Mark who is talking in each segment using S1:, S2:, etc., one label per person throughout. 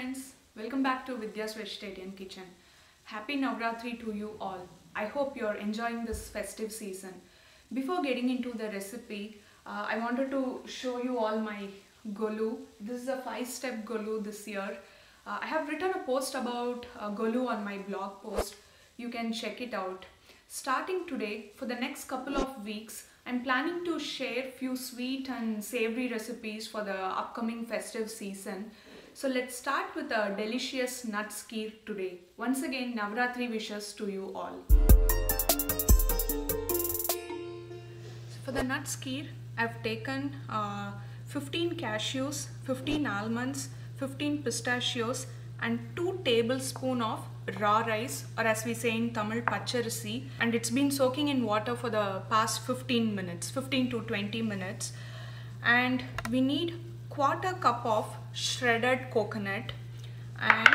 S1: friends, welcome back to Vidya's Vegetarian Kitchen. Happy Navratri to you all. I hope you're enjoying this festive season. Before getting into the recipe, I wanted to show you all my golu. This is a 5-step golu this year. I have written a post about golu on my blog post. You can check it out. Starting today, for the next couple of weeks, I'm planning to share few sweet and savory recipes for the upcoming festive season. So let's start with a delicious nuts kheer today. Once again, Navratri wishes to you all. So for the nuts kheer, I've taken 15 cashews, 15 almonds, 15 pistachios and 2 tablespoons of raw rice, or as we say in Tamil, pacharisi, and it's been soaking in water for the past 15 to 20 minutes. And we need 1/4 cup of shredded coconut and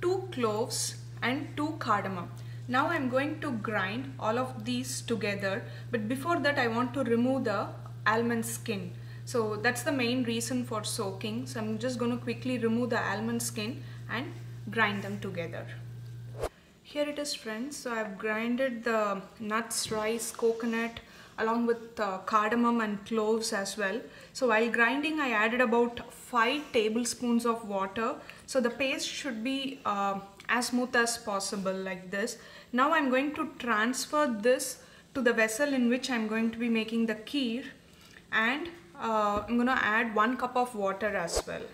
S1: 2 cloves and 2 cardamom. Now I'm going to grind all of these together, but before that I want to remove the almond skin. So that's the main reason for soaking. So I'm just going to quickly remove the almond skin and grind them together. Here it is, friends. So I've grinded the nuts, rice, coconut along with cardamom and cloves as well. So while grinding, I added about 5 tablespoons of water. So the paste should be as smooth as possible, like this. Now I'm going to transfer this to the vessel in which I'm going to be making the kheer, and I'm going to add 1 cup of water as well.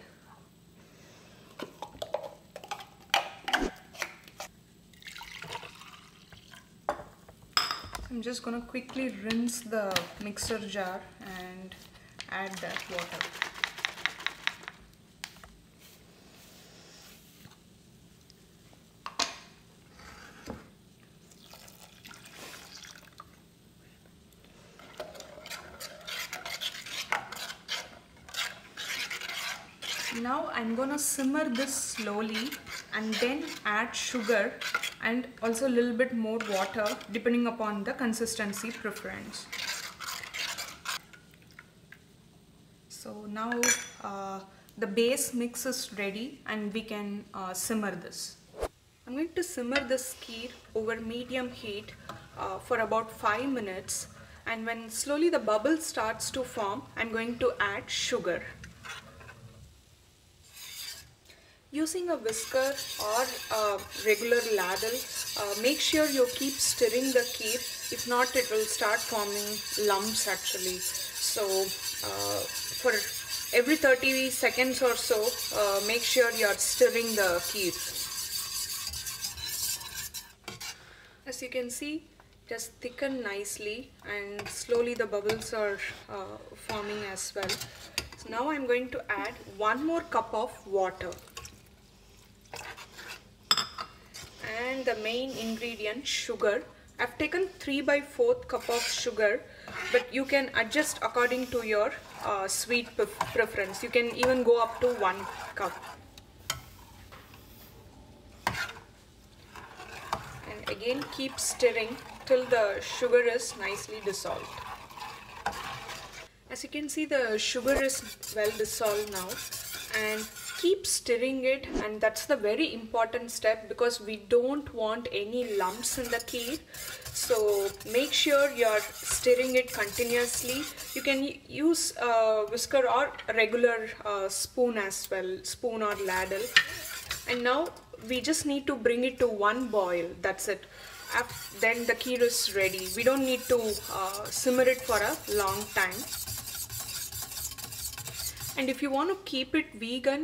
S1: I'm just going to quickly rinse the mixer jar and add that water. Now I'm going to simmer this slowly and then add sugar and also a little bit more water depending upon the consistency preference. So now the base mix is ready and we can simmer this. I'm going to simmer this kheer over medium heat for about 5 minutes, and when slowly the bubble starts to form, I'm going to add sugar. Using a whisker or a regular ladle, make sure you keep stirring the kheer. If not, it will start forming lumps actually. So for every 30 seconds or so, make sure you are stirring the kheer. As you can see, it has thickened nicely and slowly the bubbles are forming as well. So now I'm going to add 1 more cup of water. And the main ingredient, sugar. I've taken 3/4 cup of sugar, but you can adjust according to your sweet preference. You can even go up to 1 cup. And again keep stirring till the sugar is nicely dissolved. As you can see, the sugar is well dissolved now, and keep stirring it, and that's the very important step because we don't want any lumps in the kheer. So make sure you're stirring it continuously. You can use a whisker or a regular spoon as well, spoon or ladle. And now we just need to bring it to 1 boil. That's it. Then the kheer is ready. We don't need to simmer it for a long time. And if you want to keep it vegan,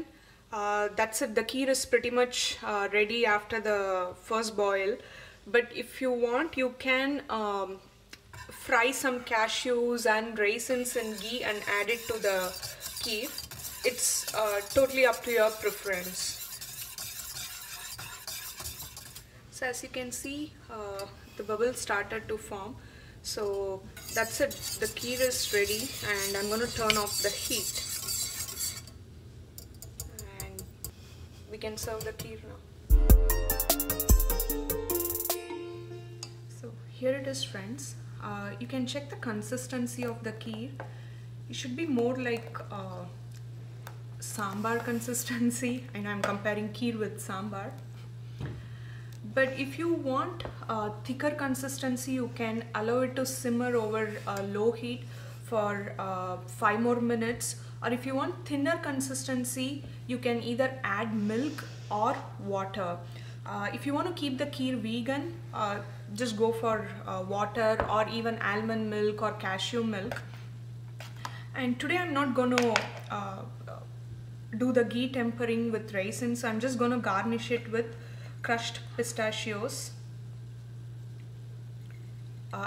S1: that's it. The kheer is pretty much ready after the first boil. But if you want, you can fry some cashews and raisins in ghee and add it to the kheer. It's totally up to your preference. So as you can see, the bubbles started to form. So that's it. The kheer is ready, and I'm going to turn off the heat. We can serve the kheer now. So here it is, friends. You can check the consistency of the kheer. It should be more like sambar consistency. I know I'm comparing kheer with sambar. But if you want a thicker consistency, you can allow it to simmer over low heat for 5 more minutes. Or if you want thinner consistency, you can either add milk or water. If you want to keep the kheer vegan, just go for water or even almond milk or cashew milk. And today I'm not going to do the ghee tempering with raisins. I'm just going to garnish it with crushed pistachios.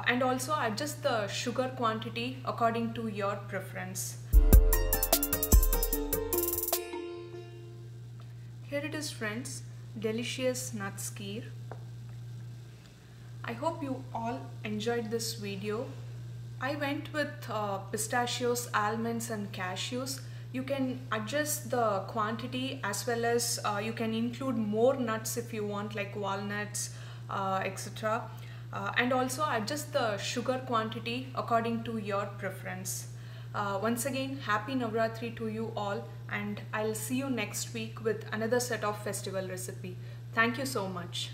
S1: And also adjust the sugar quantity according to your preference. Here it is, friends, delicious nuts kheer. I hope you all enjoyed this video. I went with pistachios, almonds and cashews. You can adjust the quantity as well as you can include more nuts if you want, like walnuts, etc. And also adjust the sugar quantity according to your preference. Once again, happy Navratri to you all, and I'll see you next week with another set of festival recipe. Thank you so much.